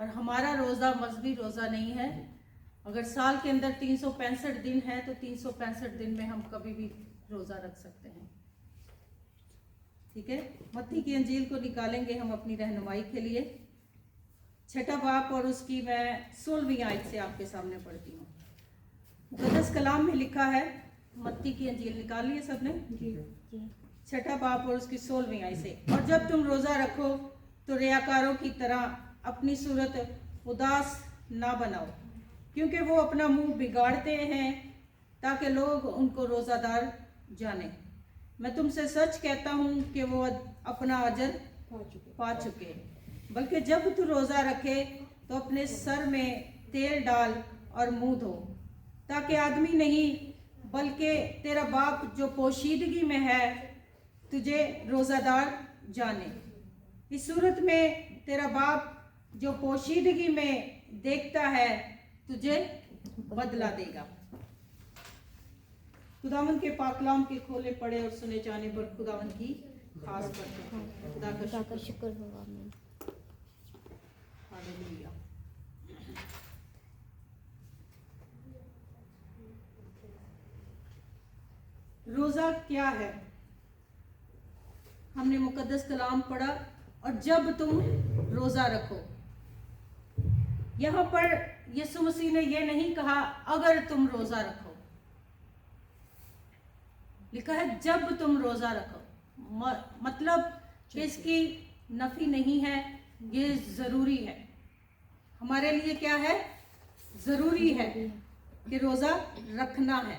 اور ہمارا روزہ مذہبی روزہ نہیں ہے. اگر سال کے اندر 365 دن ہے تو 365 دن میں ہم کبھی بھی روزہ رکھ سکتے ہیں. ٹھیک ہے. متی کی انجیل کو نکالیں گے ہم اپنی رہنمائی کے لیے. 6 باب اور اس کی میں 16ویں آیت سے آپ کے سامنے پڑھتی ہوں. مقدس کلام میں لکھا ہے, متی کی انجیل نکال لی ہے سب نے؟ 6 باب اور اس کی 16ویں آیت سے. اور جب تم روزہ رکھو تو ریاکاروں کی طرح اپنی صورت اداس نہ بناؤ, کیونکہ وہ اپنا منہ بگاڑتے ہیں تاکہ لوگ ان کو روزہ دار جانیں. میں تم سے سچ کہتا ہوں کہ وہ اپنا اجر پا چکے. بلکہ جب تو روزہ رکھے تو اپنے سر میں تیل ڈال اور منہ دھو, تاکہ آدمی نہیں بلکہ تیرا باپ جو پوشیدگی میں ہے تجھے روزہ دار جانے. اس صورت میں تیرا باپ جو پوشیدگی میں دیکھتا ہے تجھے بدلہ دے گا. خداوند کے پاک کلام کے کھولے پڑھے اور سنے جانے پر خداوند کی خاص برکت ہو. خدا کا شکر ہو. آمین. ہاللویا. روزہ کیا ہے؟ ہم نے مقدس کلام پڑھا, اور جب تم روزہ رکھو. یہاں پر یسوع مسیح نے یہ نہیں کہا اگر تم روزہ رکھو, لکھا ہے جب تم روزہ رکھو. مطلب کہ اس کی نفی نہیں ہے, یہ ضروری ہے. ہمارے لیے کیا ہے؟ ضروری ہے کہ روزہ رکھنا ہے.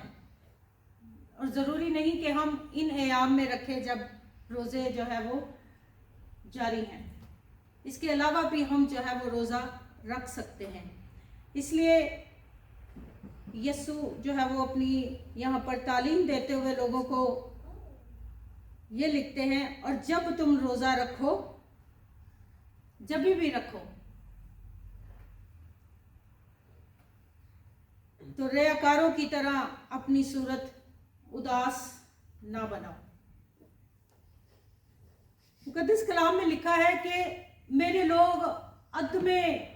اور ضروری نہیں کہ ہم ان ایام میں رکھیں جب روزے جو ہے وہ جاری ہیں. اس کے علاوہ بھی ہم جو ہے وہ روزہ رکھ سکتے ہیں. اس لیے یسوع جو ہے وہ اپنی یہاں پر تعلیم دیتے ہوئے لوگوں کو یہ لکھتے ہیں, اور جب تم روزہ رکھو, جب بھی رکھو, تو ریاکاروں کی طرح اپنی صورت اداس نہ بناؤ. مقدس کلام میں لکھا ہے کہ میرے لوگ عدم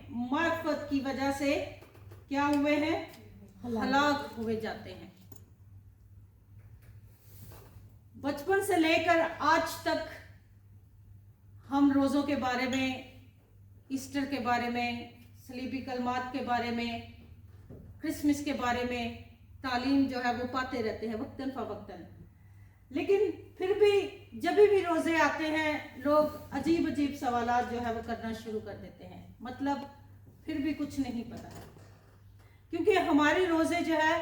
معرفت کی وجہ سے کیا ہوئے ہیں؟ ہلاک ہوئے جاتے ہیں. بچپن سے لے کر آج تک ہم روزوں کے بارے میں, ایسٹر کے بارے میں, صلیبی کلمات کے بارے میں, کرسمس کے بارے میں تعلیم جو ہے وہ پاتے رہتے ہیں وقتاً فوقتاً. لیکن پھر بھی جب بھی روزے آتے ہیں لوگ عجیب عجیب سوالات جو ہے وہ کرنا شروع کر دیتے ہیں. مطلب پھر بھی کچھ نہیں پتا ہے, کیونکہ ہمارے روزے جو ہے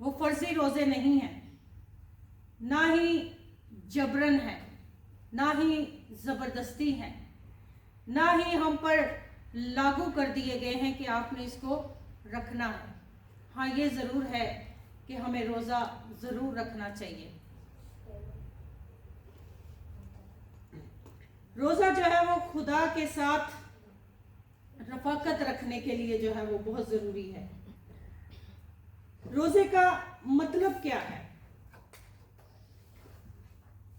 وہ فرضی روزے نہیں ہیں, نہ ہی جبرن ہے, نہ ہی زبردستی ہے, نہ ہی ہم پر لاگو کر دیے گئے ہیں کہ آپ نے اس کو رکھنا ہے. ہاں یہ ضرور ہے کہ ہمیں روزہ ضرور رکھنا چاہیے. روزہ جو ہے وہ خدا کے ساتھ رفاقت رکھنے کے لیے جو ہے وہ بہت ضروری ہے. روزے کا مطلب کیا ہے؟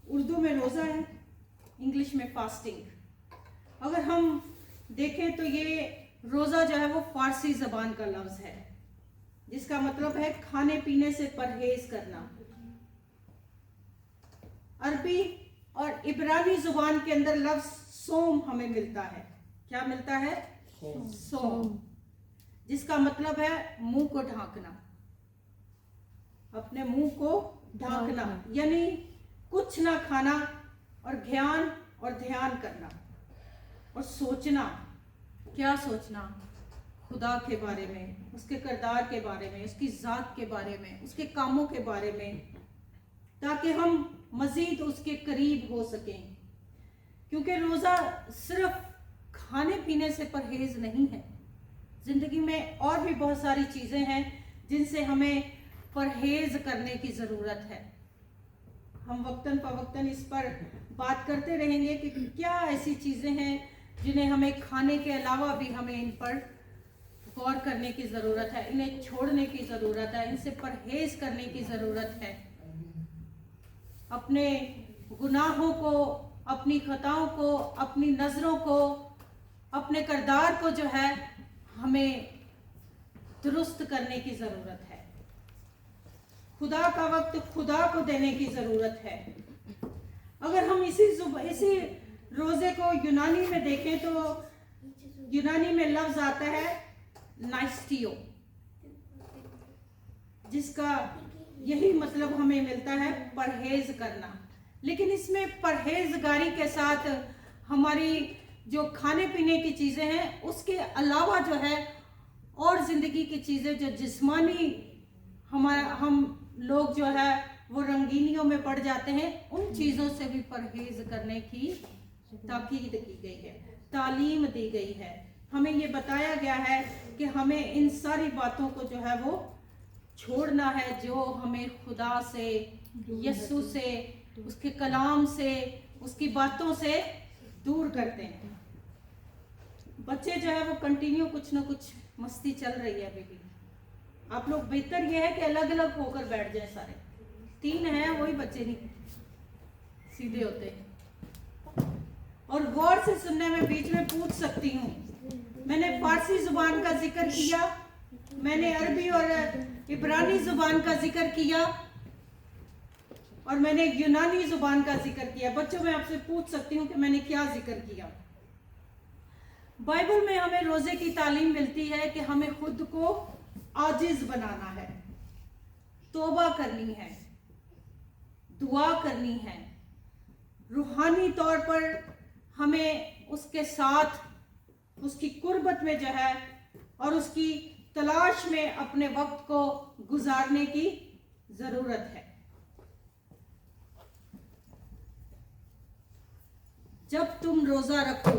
اردو میں روزہ ہے, انگلش میں فاسٹنگ. اگر ہم دیکھیں تو یہ روزہ جو ہے وہ فارسی زبان کا لفظ ہے, جس کا مطلب ہے کھانے پینے سے پرہیز کرنا. عربی اور عبرانی زبان کے اندر لفظ صوم ہمیں ملتا ہے. کیا ملتا ہے؟ صوم, جس کا مطلب ہے منہ کو ڈھانکنا, اپنے منہ کو ڈھانکنا, یعنی کچھ نہ کھانا اور گھیان اور دھیان کرنا اور سوچنا. کیا سوچنا؟ خدا کے بارے میں, اس کے کردار کے بارے میں, اس کی ذات کے بارے میں, اس کے کاموں کے بارے میں, تاکہ ہم مزید اس کے قریب ہو سکیں. کیونکہ روزہ صرف کھانے پینے سے پرہیز نہیں ہے. زندگی میں اور بھی بہت ساری چیزیں ہیں جن سے ہمیں پرہیز کرنے کی ضرورت ہے. ہم وقتاً فوقتاً اس پر بات کرتے رہیں گے کہ کیا ایسی چیزیں ہیں جنہیں ہمیں کھانے کے علاوہ بھی ہمیں ان پر غور کرنے کی ضرورت ہے, انہیں چھوڑنے کی ضرورت ہے, ان سے پرہیز کرنے کی ضرورت ہے. اپنے گناہوں کو, اپنی خطاؤں کو, اپنی نظروں کو अपने किरदार को जो है हमें दुरुस्त करने की जरूरत है। खुदा का वक्त खुदा को देने की जरूरत है। अगर हम इसी रोजे को यूनानी में देखें तो यूनानी में लफ्ज आता है नाइस्टियो, जिसका यही मतलब हमें मिलता है परहेज करना। लेकिन इसमें परहेजगारी के साथ हमारी जो खाने पीने की चीजें हैं उसके अलावा जो है और जिंदगी की चीजें जो जिस्मानी हम लोग जो है वो रंगीनियों में पड़ जाते हैं, उन चीजों से भी परहेज करने की ताकीद की गई है, तालीम दी गई है। हमें ये बताया गया है कि हमें इन सारी बातों को जो है वो छोड़ना है जो हमें खुदा से, यीशु से, उसके कलाम से, उसकी बातों से दूर करते हैं। बच्चे जो है वो कंटिन्यू कुछ ना कुछ मस्ती चल रही है अभी भी। आप लोग बेहतर ये है कि अलग अलग होकर बैठ जाए सारे। 3 हैं वही बच्चे नहीं सीधे होते हैं। और गौर से सुनने में बीच में पूछ सकती हूँ। मैंने फारसी जुबान का जिक्र किया, मैंने अरबी और इब्रानी जुबान का जिक्र किया, और मैंने यूनानी जुबान का जिक्र किया। बच्चों मैं आपसे पूछ सकती हूँ कि मैंने क्या जिक्र किया। बाइबल में हमें रोजे की तालीम मिलती है कि हमें खुद को आजिज बनाना है, तौबा करनी है, दुआ करनी है, रूहानी तौर पर हमें उसके साथ उसकी कुर्बत में जो है और उसकी तलाश में अपने वक्त को गुजारने की जरूरत है। जब तुम रोजा रखो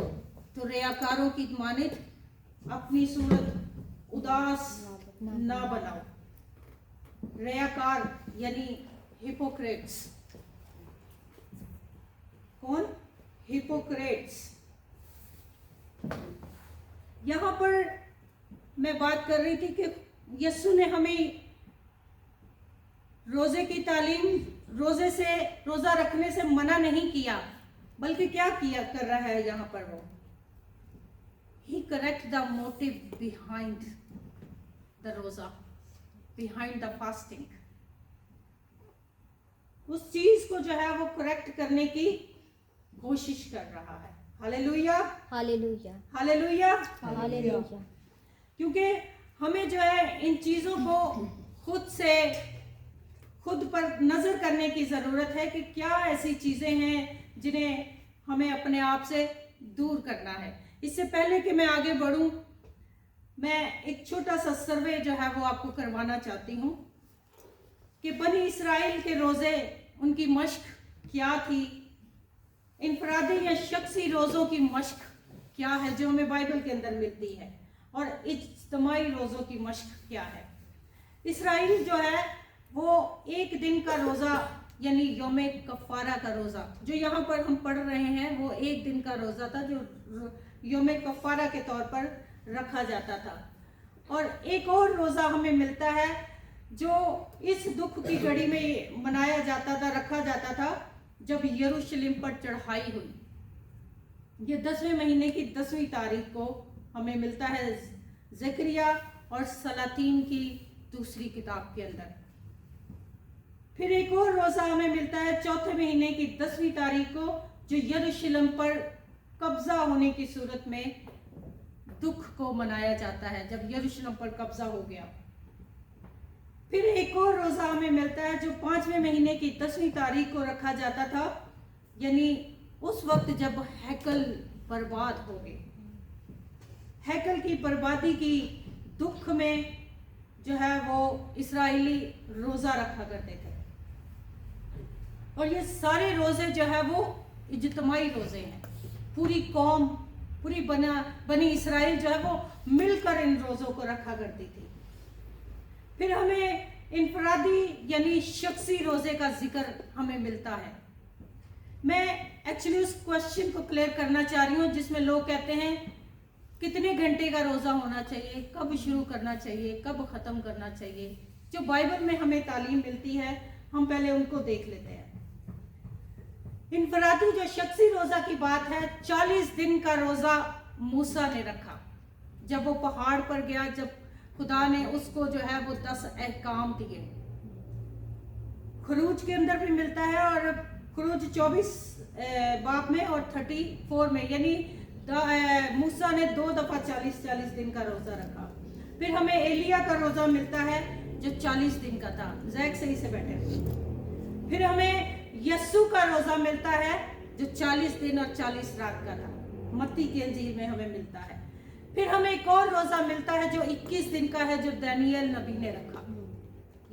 तो रियाकारों की मानित अपनी सूरत उदास ना बनाओ। रियाकार यानी हिपोक्रेट्स। कौन? हिपोक्रेट्स। यहां पर मैं बात कर रही थी कि यीशु ने हमें रोजे की तालीम, रोजा रखने से मना नहीं किया, बल्कि क्या कर रहा है यहां पर वो? He correct the motive behind the रोजा, behind the fasting। उस चीज को जो है वो करेक्ट करने की कोशिश कर रहा है। Hallelujah, hallelujah, hallelujah, hallelujah. क्योंकि हमें जो है इन चीजों को खुद पर नजर करने की जरूरत है कि क्या ऐसी चीजें हैं जिन्हें हमें अपने आप से दूर करना है। इससे पहले कि मैं आगे बढ़ूं, मैं एक छोटा सा सर्वे जो है वो आपको करवाना चाहती हूं कि बनी इस्राइल के रोजे, उनकी मश्क क्या थी, इनफरादी या शख्सी रोजों की मश्क क्या है जो हमें बाइबल के अंदर मिलती है, और इज्तिमाई रोजों की मश्क क्या है। इस्राइल जो है वो एक दिन का रोजा यानी यौमे कफारा का रोजा, जो यहाँ पर हम पढ़ रहे हैं, वो एक दिन का रोजा था जो यौमे कफारा के तौर पर रखा जाता था। और एक और रोजा हमें मिलता है जो इस दुख की घड़ी में मनाया जाता था, रखा जाता था, जब यरूशलेम पर चढ़ाई हुई। ये 10वें महीने की 10वीं तारीख को हमें मिलता है ज़करिया और सलातीन की दूसरी किताब के अंदर। फिर एक और रोजा हमें मिलता है 4थे महीने की 10वीं तारीख को, जो यरूशलेम पर कब्जा होने की सूरत में दुख को मनाया जाता है, जब यरूशलेम पर कब्जा हो गया। फिर एक और रोजा हमें मिलता है जो 5वें महीने की 10वीं तारीख को रखा जाता था, यानी उस वक्त जब हैकल बर्बाद हो गए। हैकल की बर्बादी की दुख में जो है वो इस्राएली रोजा रखा करते थे। और ये सारे रोजे जो है वो इज्तिमाई रोजे हैं। पूरी कौम, पूरी बनी इस्राएल जो है वो मिलकर इन रोजों को रखा करती थी। फिर हमें इनफरादी यानी शख्सी रोजे का जिक्र हमें मिलता है। मैं एक्चुअली उस क्वेश्चन को क्लियर करना चाह रही हूँ जिसमें लोग कहते हैं कितने घंटे का रोजा होना चाहिए, कब शुरू करना चाहिए, कब खत्म करना चाहिए। जो बाइबल में हमें तालीम मिलती है हम पहले उनको देख लेते हैं। इनफरादी जो शख्सी रोजा की बात है, 40 दिन का रोजा मूसा ने रखा। जब वो पहाड़ पर गया, जब खुदा ने उसको जो है वो 10 अहकाम दिए। खरूज के अंदर भी मिलता है, और खरूज 24 बाब में और 34 में, यानी मूसा ने 2 दफा 40 दिन का रोजा रखा। फिर हमें एलिया का रोजा मिलता है जो 40 दिन का था। जैक सही से बैठे। फिर हमें यस्सु का रोजा मिलता है जो 40 दिन और 40 रात का था। मत्ती की अंजील में हमें मिलता है। फिर हमें एक और रोजा मिलता है जो 21 दिन का है, जो दानियल नबी ने रखा,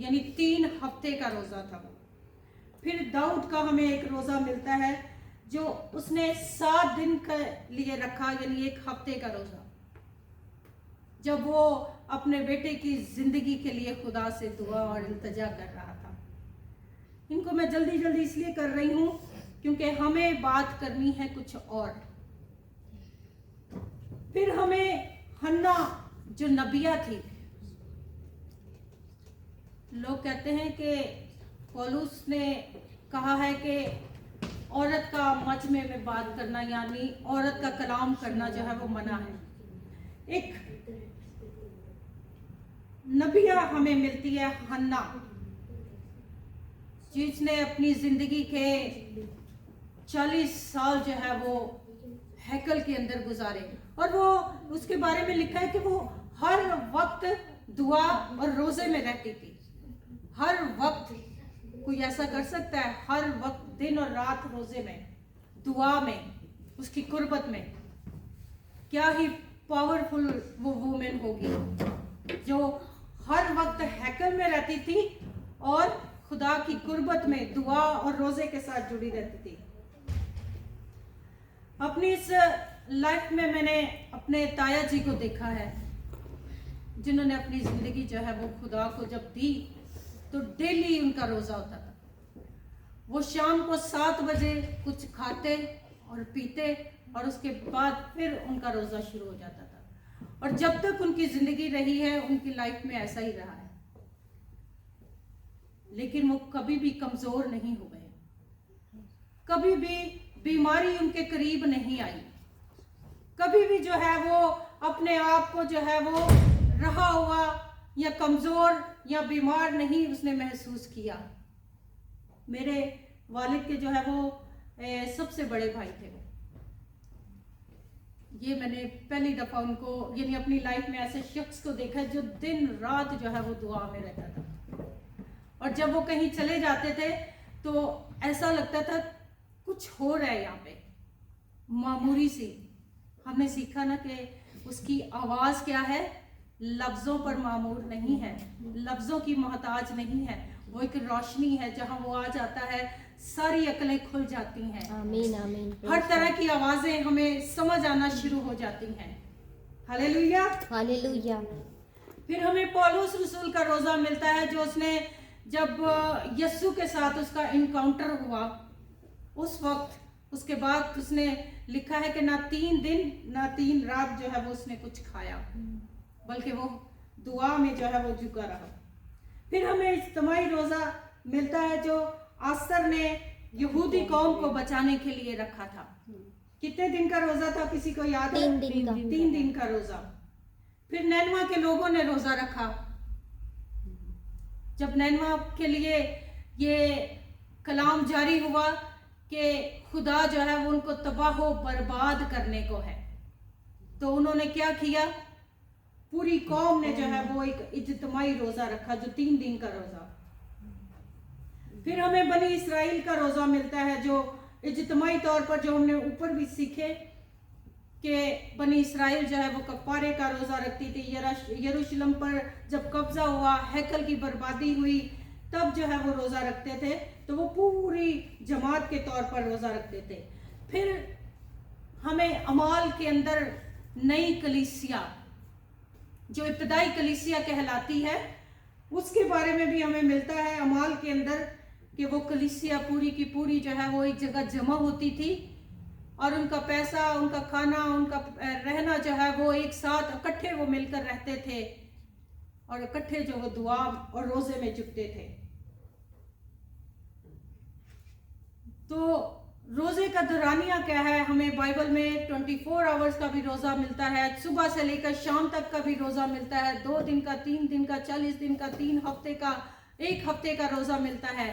यानी 3 हफ्ते का रोजा था वो। फिर दाऊद का हमें एक रोजा मिलता है जो उसने 7 दिन के लिए रखा, यानी 1 हफ्ते का रोजा, जब वो अपने बेटे की जिंदगी के लिए खुदा से दुआ और इल्तिजा कर रहा था। इनको मैं जल्दी जल्दी इसलिए कर रही हूं क्योंकि हमें बात करनी है कुछ और। फिर हमें हन्ना जो नबिया थी, लोग कहते हैं कि पौलुस ने कहा है कि औरत का मजमे में बात करना, यानी औरत का कलाम करना जो है वो मना है। एक नबिया हमें मिलती है हन्ना, जिसने अपनी जिंदगी के 40 साल जो है वो हैकल के अंदर गुजारे, और वो उसके बारे में लिखा है कि वो हर वक्त दुआ और रोजे में रहती थी। हर वक्त कोई ऐसा कर सकता है? हर वक्त दिन और रात रोजे में, दुआ में, उसकी कुर्बत में। क्या ही पावरफुल वो वुमेन होगी जो हर वक्त हैकल में रहती थी और खुदा की कुर्बत में दुआ और रोजे के साथ जुड़ी रहती थी। अपनी इस लाइफ में मैंने अपने ताया जी को देखा है, जिन्होंने अपनी जिंदगी जो है वो खुदा को जब दी तो डेली उनका रोजा होता था। वो शाम को 7 बजे कुछ खाते और पीते और उसके बाद फिर उनका रोजा शुरू हो जाता था, और जब तक उनकी जिंदगी रही है उनकी लाइफ में ऐसा ही रहा है। लेकिन वो कभी भी कमजोर नहीं हो गए, कभी भी बीमारी उनके करीब नहीं आई, कभी भी जो है वो अपने आप को जो है वो रहा हुआ या कमजोर या बीमार नहीं उसने महसूस किया। मेरे वालिद के जो है वो सबसे बड़े भाई थे वो। ये मैंने पहली दफा उनको, यानी अपनी लाइफ में ऐसे शख्स को देखा जो दिन रात जो है वो दुआ में रहता था, और जब वो कहीं चले जाते थे तो ऐसा लगता था कुछ हो रहा है यहाँ पे, मामूली सी। हमने सीखा ना कि उसकी आवाज क्या है, लफ्जों पर मामूर नहीं है, लफ्जों की मोहताज नहीं है, वो एक रोशनी है। जहां वो आ जाता है सारी अकलें खुल जाती हैं। आमीन आमीन। हर तरह की आवाजें हमें समझ आना शुरू हो जाती हैं। Hallelujah hallelujah. फिर हमें पौलुस रसूल का रोजा मिलता है, जो उसने जब यस्सु के साथ उसका इनकाउंटर हुआ उस वक्त, उसके बाद उसने लिखा है कि ना 3 दिन ना 3 रात जो है वो उसने कुछ खाया, बल्कि वो दुआ में जो है वो झुका रहा। फिर हमें इज्तिमाई रोजा मिलता है जो आसर ने यहूदी कौम को बचाने के लिए रखा था। कितने दिन का रोजा था, किसी को याद है? 3 दिन का। 3 दिन का रोजा। फिर नैनवा के लोगों ने रोजा रखा, जब नैनवा के लिए ये कलाम जारी हुआ कि खुदा जो है वो उनको तबाह बर्बाद करने को है, तो उन्होंने क्या किया? पूरी कौम ने जो है वो एक इज्तिमाई रोजा रखा, जो 3 दिन का रोजा। फिर हमें बनी इसराइल का रोजा मिलता है, जो इज्तिमाई तौर पर, जो हमने ऊपर भी सीखे कि बनी इसराइल जो है वो कफारे का रोजा रखती थी। यरूशलेम पर जब कब्जा हुआ, हैकल की बर्बादी हुई, तब जो है वो रोजा रखते थे, तो वो पूरी जमात के तौर पर रोजा रखते थे। फिर हमें अमाल के अंदर नई कलीसिया, जो इब्तदाई कलीसिया कहलाती है, उसके बारे में भी हमें मिलता है अमाल के अंदर कि वो कलीसिया पूरी की पूरी जो है वो एक जगह जमा होती थी, और उनका पैसा, उनका खाना, उनका रहना जो है वो एक साथ इकट्ठे वो मिलकर रहते थे, और इकट्ठे जो वो दुआ और रोजे में जुटते थे। तो रोजे का दौरानिया क्या है, हमें बाइबल में 24 आवर्स का भी रोजा मिलता है, सुबह से लेकर शाम तक का भी रोजा मिलता है, 2 दिन का, 3 दिन का, 40 दिन का, 3 हफ्ते का, 1 हफ्ते का रोजा मिलता है।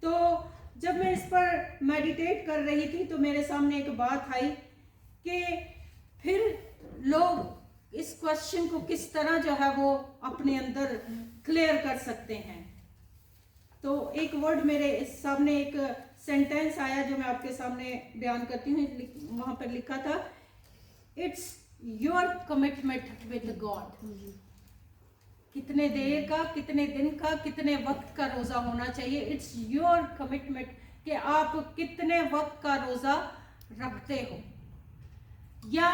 तो जब मैं इस पर मेडिटेट कर रही थी तो मेरे सामने एक बात आई कि फिर लोग इस क्वेश्चन को किस तरह जो है वो अपने अंदर क्लियर कर सकते हैं। तो एक वर्ड मेरे सामने, एक सेंटेंस आया जो मैं आपके सामने बयान करती हूँ। वहां पर लिखा था, it's your commitment with God. कितने देर का, कितने दिन का, कितने वक्त का रोजा होना चाहिए, इट्स योर कमिटमेंट कि आप कितने वक्त का रोजा रखते हो। या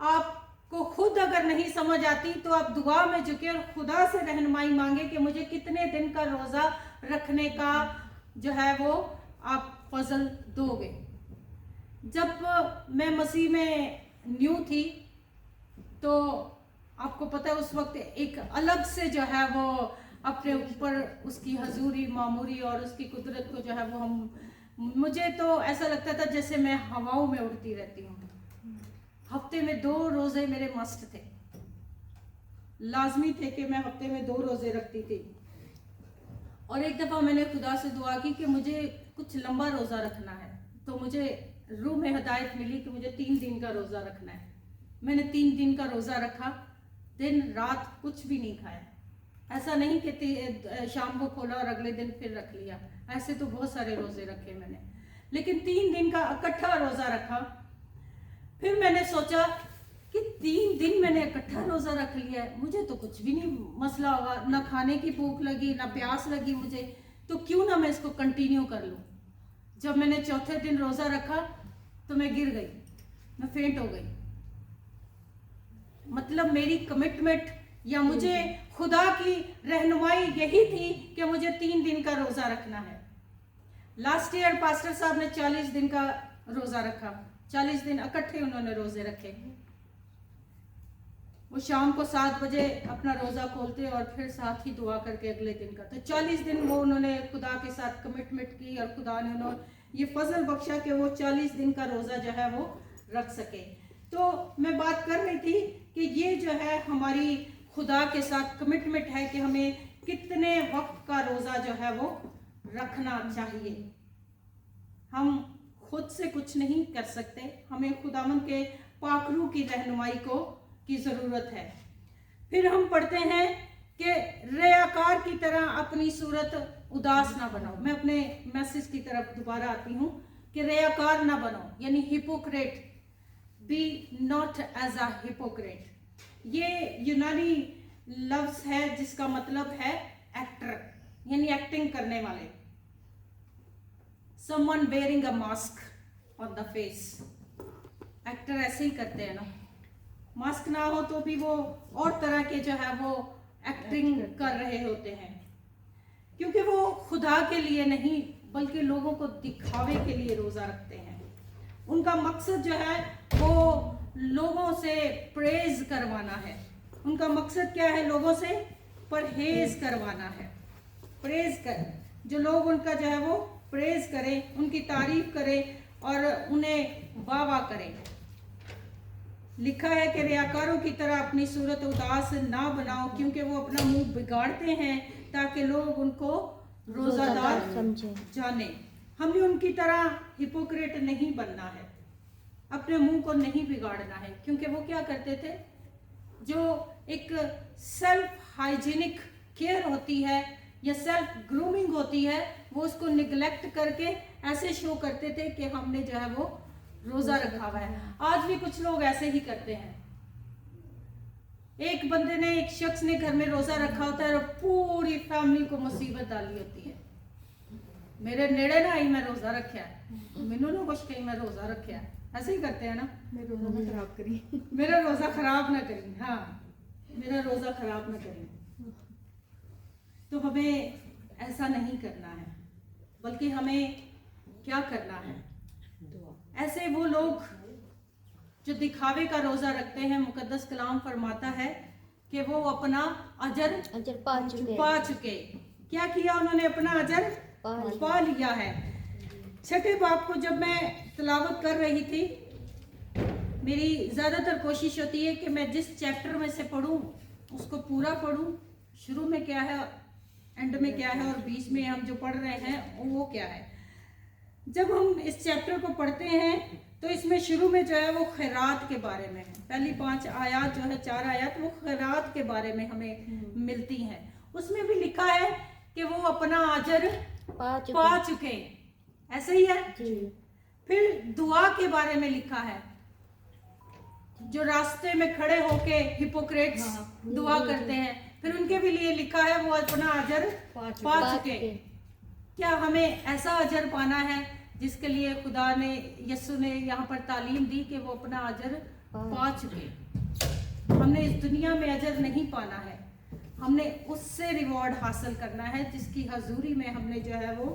आपको खुद अगर नहीं समझ आती तो आप दुआ में झुके और खुदा से रहनुमाई मांगे कि मुझे कितने दिन का रोजा रखने का जो है वो आप फजल दोगे। जब मैं मसीह में न्यू थी तो आपको पता है उस वक्त एक अलग से जो है वो अपने ऊपर उसकी हजूरी, मामूरी और उसकी कुदरत को जो है वो मुझे तो ऐसा लगता था जैसे मैं हवाओं में उड़ती रहती हूँ। हफ्ते में 2 रोजे मेरे मस्ट थे, लाजमी थे कि मैं हफ्ते में 2 रोजे रखती थी। और एक दफ़ा मैंने खुदा से दुआ की कि मुझे कुछ लंबा रोज़ा रखना है, तो मुझे रूह में हिदायत मिली कि मुझे 3 दिन का रोज़ा रखना है। मैंने 3 दिन का रोज़ा रखा, दिन रात कुछ भी नहीं खाया। ऐसा नहीं कि शाम को खोला और अगले दिन फिर रख लिया, ऐसे तो बहुत सारे रोज़े रखे मैंने, लेकिन 3 दिन का इकट्ठा रोज़ा रखा। फिर मैंने सोचा कि 3 दिन मैंने इकट्ठा रोजा रख लिया है, मुझे तो कुछ भी नहीं मसला होगा, ना खाने की भूख लगी ना प्यास लगी मुझे, तो क्यों ना मैं इसको कंटिन्यू कर लूं। जब मैंने चौथे दिन रोजा रखा तो मैं गिर गई, मैं फेंट हो गई। मतलब मेरी कमिटमेंट या मुझे खुदा की रहनुमाई यही थी कि मुझे 3 दिन का रोजा रखना है। लास्ट ईयर पास्टर साहब ने 40 दिन का रोजा रखा, 40 दिन इकट्ठे उन्होंने रोजे रखे। वो शाम को 7 बजे अपना रोजा खोलते और फिर साथ ही दुआ करके अगले दिन का, तो 40 दिन वो उन्होंने खुदा के साथ कमिटमेंट की और खुदा ने उन्होंने ये फजल बख्शा कि वो 40 दिन का रोजा जो है वो रख सके। तो मैं बात कर रही थी कि ये जो है हमारी खुदा के साथ कमिटमेंट है कि हमें कितने वक्त का रोजा जो है वो रखना चाहिए। हम खुद से कुछ नहीं कर सकते, हमें खुदावन के पाकरू की रहनुमाई की जरूरत है। फिर हम पढ़ते हैं कि रियाकार की तरह अपनी सूरत उदास ना बनाओ। मैं अपने मैसेज की तरफ दोबारा आती हूँ कि रियाकार ना बनो, यानी hypocrite, be not as a hypocrite. ये यूनानी लफ्ज है जिसका मतलब है एक्टर, यानी एक्टिंग करने वाले। someone wearing a mask on the face, actor ऐसे ही करते हैं ना, मास्क ना हो तो भी वो और तरह के जो है वो एक्टिंग कर रहे होते हैं, क्योंकि वो खुदा के लिए नहीं बल्कि लोगों को दिखावे के लिए रोजा रखते हैं। उनका मकसद जो है वो लोगों से प्रेज करवाना है। उनका मकसद क्या है? लोगों से परहेज करवाना है। प्रेज कर, जो लोग उनका जो है वो प्रेज करें, उनकी तारीफ करें और उन्हें वाह वाह करें। लिखा है कि रियाकारों की तरह अपनी सूरत उदास ना बनाओ, क्योंकि वो अपना मुंह बिगाड़ते हैं ताकि लोग उनको रोजादार जाने। हमें उनकी तरह हिपोक्रेट नहीं बनना है, अपने मुंह को नहीं बिगाड़ना है, क्योंकि वो क्या करते थे, जो एक सेल्फ हाइजीनिक केयर होती है या सेल्फ ग्रूमिंग होती है, वो उसको निगलेक्ट करके ऐसे शो करते थे कि हमने जो है वो रोजा रखा हुआ है। आज भी कुछ लोग ऐसे ही करते हैं। एक बंदे ने, एक शख्स ने घर में रोजा रखा होता है और पूरी फैमिली को मुसीबत डाली होती है। मेरे नेड़े ना आई, मैं रोजा रखा है, मैनू ना कुछ कही, मैं रोजा रखा है। ऐसे ही करते हैं ना, मेरा रोजा ना खराब करी, मेरा रोजा खराब ना करी। हाँ, मेरा रोजा खराब ना करी। तो हमें ऐसा नहीं करना है, बल्कि हमें क्या करना है? ऐसे वो लोग जो दिखावे का रोजा रखते हैं, मुकद्दस कलाम फरमाता है कि वो अपना अजर पा चुके। क्या किया उन्होंने? अपना अजर पा लिया है। छठे बाब को जब मैं तिलावत कर रही थी, मेरी ज़्यादातर कोशिश होती है कि मैं जिस चैप्टर में से पढूं उसको पूरा पढूं, शुरू में क्या है, एंड में क्या है, और बीच में हम जो पढ़ रहे हैं वो क्या है। जब हम इस चैप्टर को पढ़ते हैं तो इसमें शुरू में जो है वो खैरात के बारे में है। पहली 5 आयत जो है, 4 आयत वो खैरात के बारे में हमें मिलती हैं। उसमें भी लिखा है कि वो अपना अजर पा चुके, ऐसे ही है। फिर दुआ के बारे में लिखा है, जो रास्ते में खड़े होके हिपोक्रेट्स दुआ करते हैं, फिर उनके भी लिए लिखा है वो अपना अजर पा चुके। क्या हमें ऐसा अजर पाना है जिसके लिए खुदा ने, यीशु ने यहाँ पर तालीम दी कि वो अपना अजर पा चुके। हमने इस दुनिया में अजर नहीं पाना है, हमने उससे रिवॉर्ड हासिल करना है जिसकी हजूरी में हमने जो है वो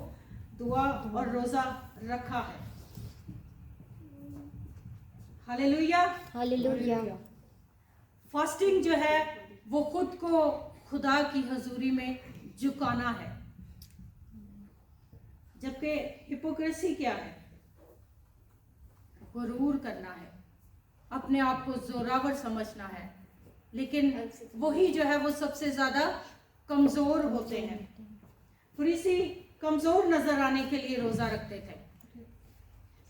दुआ और रोजा रखा है। Hallelujah, hallelujah. फास्टिंग जो है वो खुद को खुदा की हजूरी में झुकाना है, जबकि हिपोक्रेसी क्या है? गुरूर करना है, अपने आप को जोरावर समझना है, लेकिन वही जो है वो सबसे ज्यादा कमजोर होते हैं। फरीसी कमजोर नजर आने के लिए रोजा रखते थे,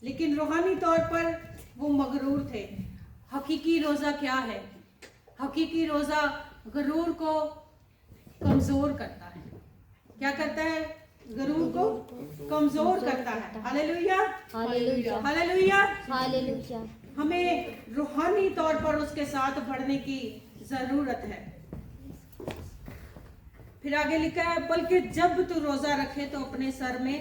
लेकिन रूहानी तौर पर वो मगरूर थे। हकीकी रोजा क्या है? हकीकी रोजा गरूर को कमजोर करता है। क्या करता है? गरूर को कमजोर करता है। Hallelujah, hallelujah, hallelujah, hallelujah. हमें रूहानी तौर पर उसके साथ बढ़ने की जरूरत है। फिर आगे लिखा है, बल्कि जब तू रोजा रखे तो अपने सर में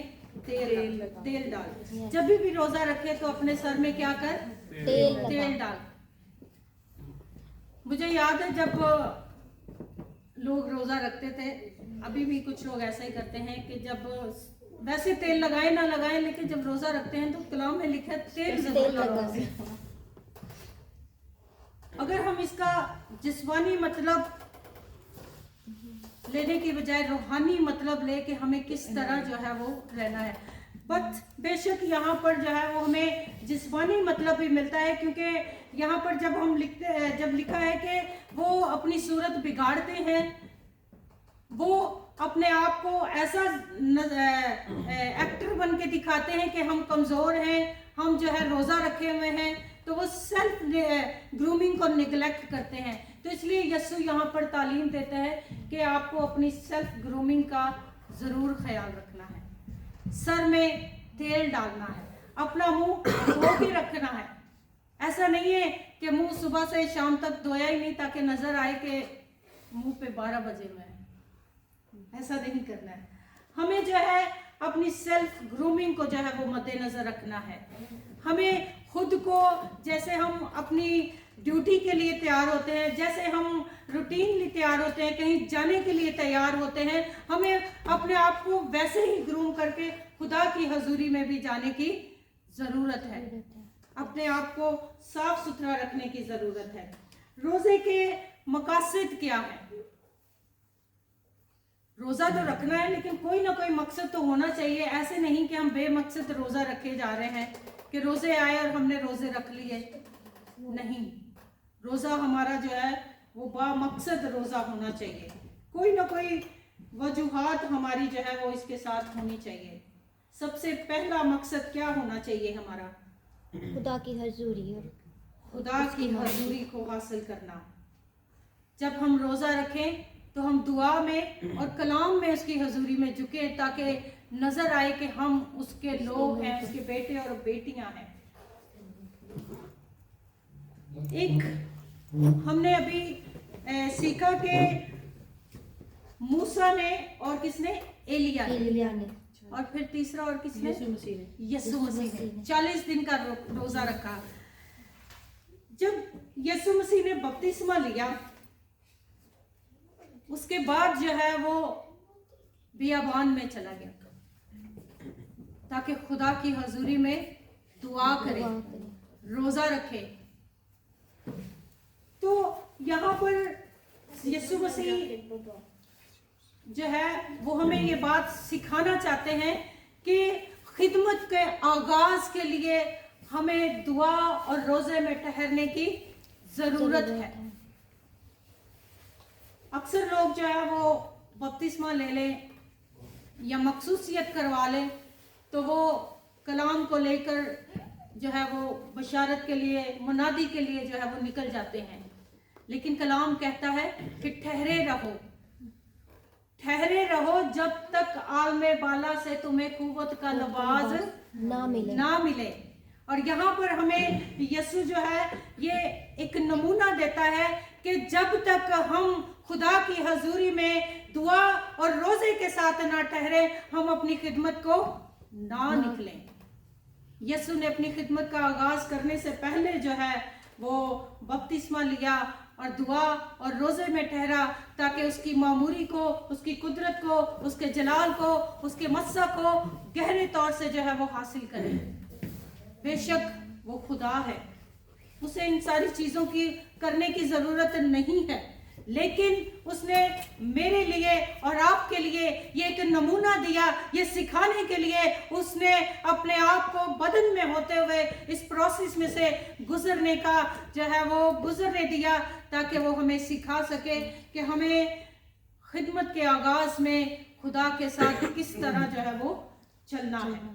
तेल डाल। जब भी रोजा रखे तो अपने सर में क्या कर? तेल डाल। मुझे याद है जब लोग रोजा रखते थे, अभी भी कुछ लोग ऐसा ही करते हैं कि जब वैसे तेल लगाए ना लगाए, लेकिन जब रोजा रखते हैं तो कलाम में लिखा है तेल जरूर लगाओ। अगर हम इसका जिस्मानी मतलब लेने की बजाय रूहानी मतलब ले कि हमें किस तरह जो है वो रहना है, बट बेशक यहाँ पर जो है वो हमें जिस्मानी मतलब भी मिलता है, क्योंकि यहाँ पर जब हम लिखते हैं, जब लिखा है कि वो अपनी सूरत बिगाड़ते हैं, वो अपने आप को ऐसा एक्टर बन के दिखाते हैं कि हम कमजोर हैं, हम जो है रोजा रखे हुए हैं, तो वो सेल्फ ग्रूमिंग को निगलेक्ट करते हैं। तो इसलिए यीशु यहाँ पर तालीम देता है कि आपको अपनी सेल्फ ग्रूमिंग का जरूर ख्याल रखना है, सर में तेल डालना है, अपना मुंह धो के रखना है। ऐसा नहीं है कि मुंह सुबह से शाम तक धोया ही नहीं ताकि नजर आए कि मुंह पे 12 बजे हुए हैं, ऐसा नहीं करना है। हमें जो है अपनी सेल्फ ग्रूमिंग को जो है वो मद्देनजर रखना है। हमें खुद को, जैसे हम अपनी ड्यूटी के लिए तैयार होते हैं, जैसे हम रूटीनली तैयार होते हैं, कहीं जाने के लिए तैयार होते हैं, हमें अपने आप को वैसे ही ग्रूम करके खुदा की हजूरी में भी जाने की जरूरत है। अपने आप को साफ सुथरा रखने की जरूरत है। रोजे के मकासद क्या है? रोजा तो रखना है, लेकिन कोई ना कोई मकसद तो होना चाहिए। ऐसे नहीं कि हम बेमकसद रोजा रखे जा रहे हैं कि रोजे आए और हमने रोजे रख लिए। नहीं, रोजा हमारा जो है वो बामकसद रोजा होना चाहिए। कोई ना कोई वजूहात हमारी जो है वो इसके साथ होनी चाहिए। सबसे पहला मकसद क्या होना चाहिए हमारा? खुदा की हजूरी, खुदा की हजूरी को हासिल करना। जब हम रोजा रखें तो हम दुआ में और कलाम में उसकी हजूरी में झुके, ताकि नजर आए कि हम उसके लोग हैं, उसके बेटे और बेटियां हैं। एक हमने अभी सीखा कि मूसा ने और किसने? एलिया ने। और फिर तीसरा और किसने? यीशु मसीह ने 40 दिन का रोजा रखा। जब यीशु मसीह ने बपतिस्मा लिया, उसके बाद जो है वो बियाबान में चला गया ताकि खुदा की हजूरी में दुआ करे, रोजा रखे। तो यहाँ पर यीशु मसीह जो है वो हमें ये बात सिखाना चाहते हैं कि खिदमत के आगाज के लिए हमें दुआ और रोजे में ठहरने की जरूरत है। अक्सर लोग जो है वो बपतिस्मा ले लें या मखसूसियत करवा लें तो वो कलाम को लेकर जो है वो बशारत के लिए, मुनादी के लिए जो है वो निकल जाते हैं। लेकिन कलाम कहता है कि ठहरे रहो जब तक आलमे बाला से तुम्हें कुव्वत का लिबास ना मिले। और यहाँ पर हमें यीशु जो है ये एक नमूना देता है कि जब तक हम खुदा की हजूरी में दुआ और रोजे के साथ ना ठहरे, हम अपनी खिदमत को ना निकलें। यीशु ने अपनी खिदमत का आगाज करने से पहले जो है वो बपतिस्मा लिया और दुआ और रोजे में ठहरा ताकि उसकी मामूरी को, उसकी कुदरत को, उसके जलाल को, उसके मस्सा को गहरे तौर से जो है वो हासिल करे। बेशक वो खुदा है, उसे इन सारी चीजों की करने की जरूरत नहीं है, लेकिन उसने मेरे लिए और आपके लिए ये एक नमूना दिया, ये सिखाने के लिए उसने अपने आप को बदन में होते हुए इस प्रोसेस में से गुजरने का जो है वो गुजरने दिया, ताकि वो हमें सिखा सके कि हमें खिदमत के आगाज में खुदा के साथ किस तरह जो है वो चलना है।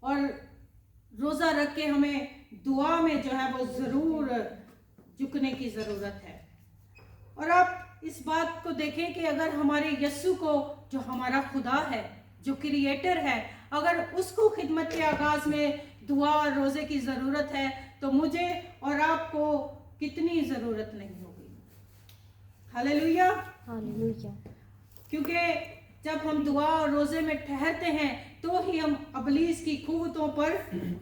और रोजा रख के हमें दुआ में जो है वो जरूर झुकने की जरूरत है। और आप इस बात को देखें कि अगर हमारे यीशु को, जो हमारा खुदा है, जो क्रिएटर है, अगर उसको खिदमत के आगाज में दुआ और रोजे की जरूरत है तो मुझे और आपको कितनी जरूरत नहीं होगी। Hallelujah, hallelujah. क्योंकि जब हम दुआ और रोजे में ठहरते हैं तो ही हम अबलीस की कुव्वतों पर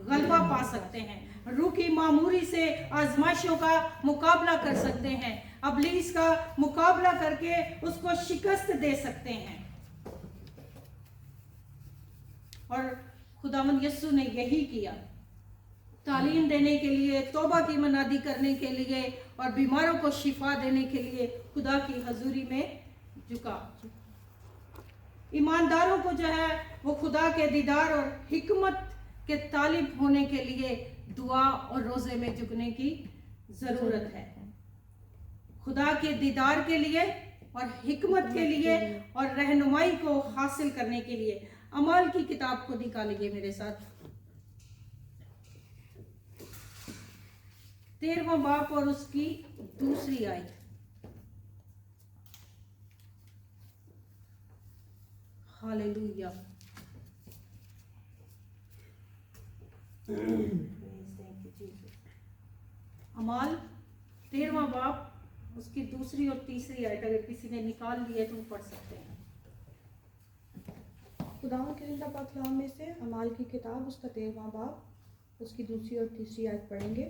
गलबा पा सकते हैं, रूह की मामूरी से आजमाइशों का मुकाबला कर सकते हैं, अबलीस का मुकाबला करके उसको शिकस्त दे सकते हैं। और खुदावंद यीशु ने यही किया, तालीम देने के लिए, तौबा की मनादी करने के लिए और बीमारों को शिफा देने के लिए खुदा की हजूरी में झुका। ईमानदारों को जो है वो खुदा के दीदार और हिकमत के तालिब होने के लिए दुआ और रोजे में झुकने की जरूरत है। खुदा के दीदार के लिए और हिकमत के लिए और रहनुमाई को हासिल करने के लिए। अमाल की किताब को निकालिए मेरे साथ, 13वां बाप और उसकी दूसरी आयत। हालेलुया। अमाल 13वां बाप उसकी दूसरी और तीसरी आयत, अगर किसी ने निकाल ली है तो पढ़ सकते हैं। खुदावंद के जिंदा पाक कलाम में से अमाल की किताब उसका 13वां बाब उसकी दूसरी और तीसरी आयत पढ़ेंगे।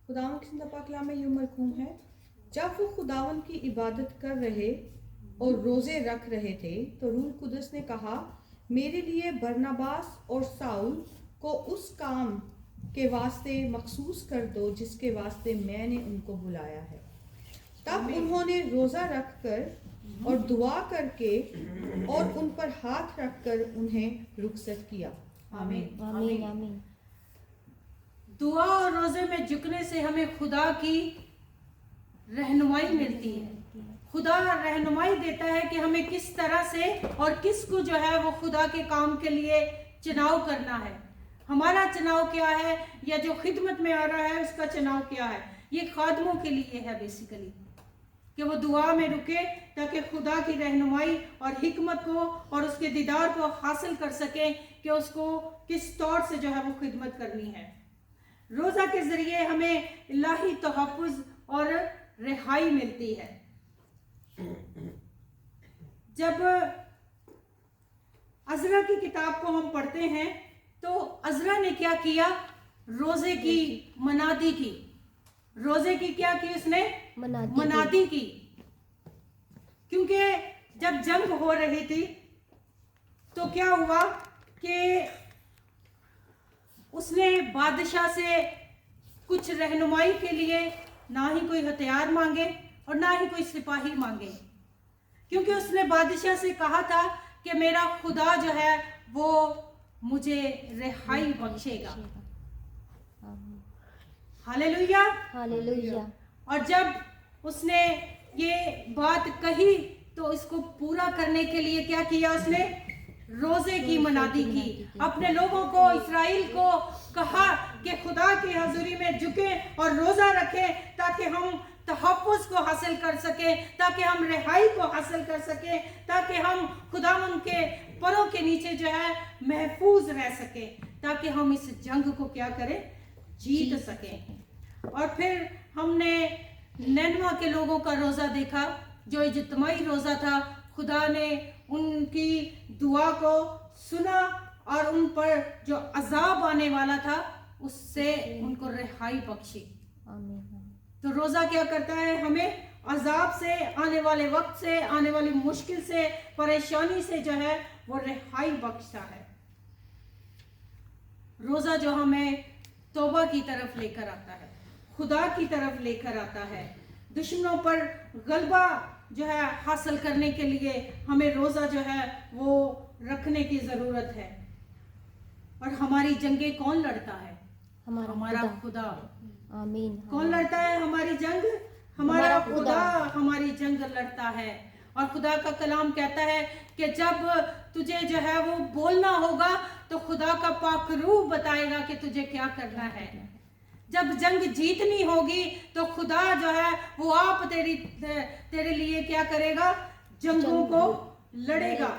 खुदावंद के जिंदा पाक कलाम में यूं मरकूम है, जब वो खुदावंद की इबादत कर रहे और रोज़े रख रहे थे तो रूह कुदस ने कहा, मेरे लिए बरनबास और साउल को उस काम के वास्ते मखसूस कर दो जिसके वास्ते मैंने उनको बुलाया है। तब उन्होंने रोज़ा रख कर और दुआ करके और उन पर हाथ रखकर उन्हें रुखसत किया। आमीन आमीन आमीन। दुआ और रोजे में झुकने से हमें खुदा की रहनुमाई मिलती है। खुदा रहनुमाई देता है कि हमें किस तरह से और किसको जो है वो खुदा के काम के लिए चुनाव करना है। हमारा चुनाव क्या है, या जो खिदमत में आ रहा है उसका चुनाव क्या है। ये खादमों के लिए है बेसिकली, कि वो दुआ में रुके ताकि खुदा की रहनुमाई और हिकमत को और उसके दीदार को हासिल कर सकें कि उसको किस तौर से जो है वो खिदमत करनी है। रोज़ा के ज़रिए हमें इलाही तहफ़्फ़ुज़ और रिहाई मिलती है। जब अज़रा की किताब को हम पढ़ते हैं तो अज़रा ने क्या किया, रोज़े की मनादी की। रोज़े की क्या की उसने, मनादी की। क्योंकि जब जंग हो रही थी तो क्या हुआ कि उसने बादशाह से कुछ रहनुमाई के लिए ना ही कोई हथियार मांगे और ना ही कोई सिपाही मांगे, क्योंकि उसने बादशाह से कहा था کہ میرا خدا جو ہے وہ مجھے رہائی بخشے گا. ہاللویا. हालेलुया اور جب اس نے یہ بات کہی تو اس کو پورا کرنے کے لیے کیا کیا؟ اس نے روزے کی منادی کی. اپنے لوگوں کو، اسرائیل کو کہا کہ خدا کی حضوری میں جھکیں اور روزہ رکھیں تاکہ ہم تحفظ کو حاصل کر سکیں، تاکہ ہم رہائی کو حاصل کر سکیں، تاکہ ہم خداوند کے پروں کے نیچے جو ہے محفوظ رہ سکیں، تاکہ ہم اس جنگ کو کیا کریں؟ جیت سکیں. اور پھر ہم نے نینوا کے لوگوں کا روزہ دیکھا جو اجتماعی روزہ تھا. خدا نے ان کی دعا کو سنا اور ان پر جو عذاب آنے والا تھا اس سے ان کو رہائی بخشی. आमीन تو روزہ کیا کرتا ہے؟ ہمیں عذاب سے، آنے والے وقت سے، آنے والی مشکل سے، پریشانی سے جو ہے وہ رہائی بخشتا ہے. روزہ جو ہمیں توبہ کی طرف لے کر آتا ہے، خدا کی طرف لے کر آتا ہے. دشمنوں پر غلبہ جو ہے حاصل کرنے کے لیے ہمیں روزہ جو ہے وہ رکھنے کی ضرورت ہے. اور ہماری جنگیں کون لڑتا ہے؟ ہمارا خدا. आमीन کون لڑتا ہے ہماری جنگ؟ ہمارا خدا ہماری جنگ لڑتا ہے. اور خدا کا کلام کہتا ہے کہ جب تجھے جو ہے وہ بولنا ہوگا تو خدا کا پاک روح بتائے گا کہ تجھے کیا کرنا ہے. جب جنگ جیتنی ہوگی تو خدا جو ہے وہ آپ تیرے لیے کیا کرے گا؟ جنگوں کو لڑے گا.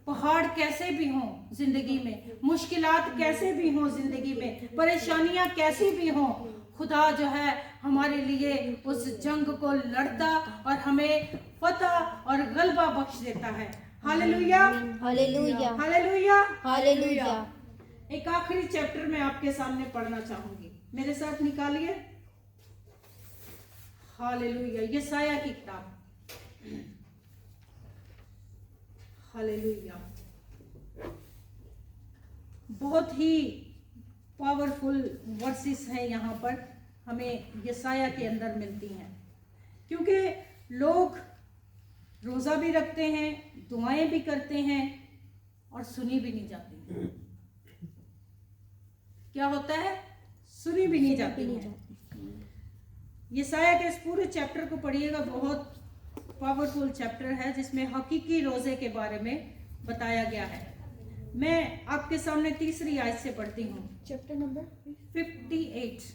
پہاڑ کیسے بھی ہوں زندگی میں، مشکلات کیسے بھی ہوں زندگی میں، پریشانیاں کیسی بھی ہوں، خدا جو ہے ہمارے لیے اس جنگ کو لڑتا اور ہمیں فتح اور غلبہ بخش دیتا ہے. ہاللویا. Hallelujah hallelujah. हालेलुया ایک آخری چیپٹر میں آپ کے سامنے پڑھنا چاہوں گی، میرے ساتھ نکالیے. ہاللویا. یسایہ کی کتاب. ہاللویا. بہت ہی پاورفل ورسز ہیں یہاں پر ہمیں یسایہ کے اندر ملتی ہیں، کیونکہ لوگ روزہ بھی رکھتے ہیں، دعائیں بھی کرتے ہیں اور سنی بھی نہیں جاتی. کیا ہوتا ہے؟ سنی بھی نہیں جاتی ہے. یسایہ کے اس پورے چیپٹر کو پڑھیے گا، بہت پاورفل چیپٹر ہے جس میں حقیقی روزے کے بارے میں بتایا گیا ہے. میں آپ کے سامنے تیسری آیت سے پڑھتی ہوں. Chapter number 58.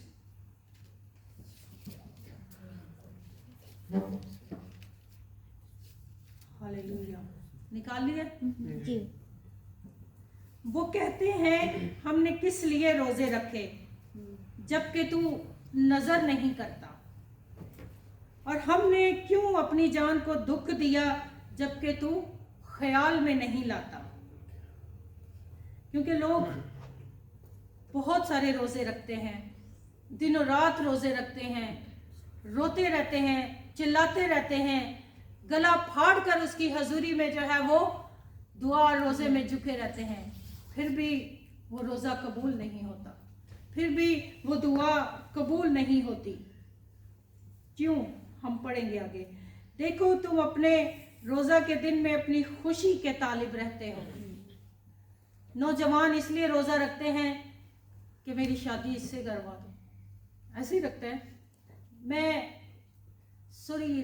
ہاللویا. نکال لیا؟ जी وہ کہتے ہیں ہم نے کس لیے روزے رکھے جبکہ تو نظر نہیں کرتا، اور ہم نے کیوں اپنی جان کو دکھ دیا جبکہ تو خیال میں نہیں لاتا. کیونکہ لوگ بہت سارے روزے رکھتے ہیں، دنوں رات روزے رکھتے ہیں، روتے رہتے ہیں، چلاتے رہتے ہیں، گلا پھاڑ کر اس کی حضوری میں جو ہے وہ دعا اور روزے میں جھکے رہتے ہیں، پھر بھی وہ روزہ قبول نہیں ہوتا، پھر بھی وہ دعا قبول نہیں ہوتی. کیوں؟ ہم پڑھیں گے آگے. دیکھو تم اپنے روزہ کے دن میں اپنی خوشی کے طالب رہتے ہو. نوجوان اس لیے روزہ رکھتے ہیں کہ میری شادی اس سے کروا دو، ایسے ہی رکھتے ہیں. میں سوری